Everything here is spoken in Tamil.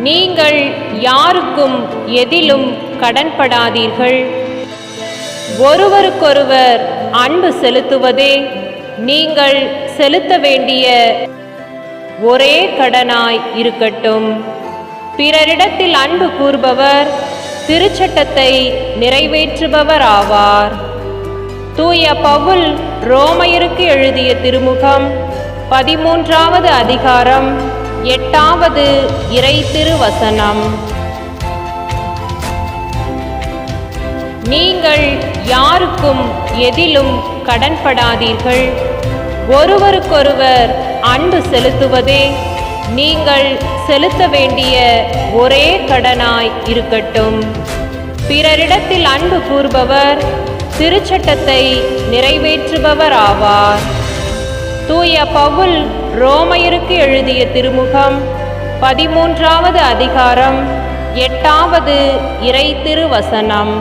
நீங்கள் யாருக்கும் எதிலும் கடன்படாதீர்கள். ஒருவருக்கொருவர் அன்பு செலுத்துவதே நீங்கள் செலுத்த வேண்டிய ஒரே கடனாய் இருக்கட்டும். பிறரிடத்தில் அன்பு கூர்பவர் திருச்சட்டத்தை நிறைவேற்றுபவர் ஆவார். தூய பவுல் ரோமையருக்கு எழுதிய திருமுகம் 13வது அதிகாரம் 8வது இறை திருவசனம். நீங்கள் யாருக்கும் எதிலும் கடன்படாதீர்கள். ஒருவருக்கொருவர் அன்பு செலுத்துவதே நீங்கள் செலுத்த வேண்டிய ஒரே கடனாய் இருக்கட்டும். பிறரிடத்தில் அன்பு கூர்பவர் திருச்சட்டத்தை நிறைவேற்றுபவர் ஆவார். தூய பவுல் ரோமையருக்கு எழுதிய திருமுகம் 13வது அதிகாரம் 8வது இறை திருவசனம்.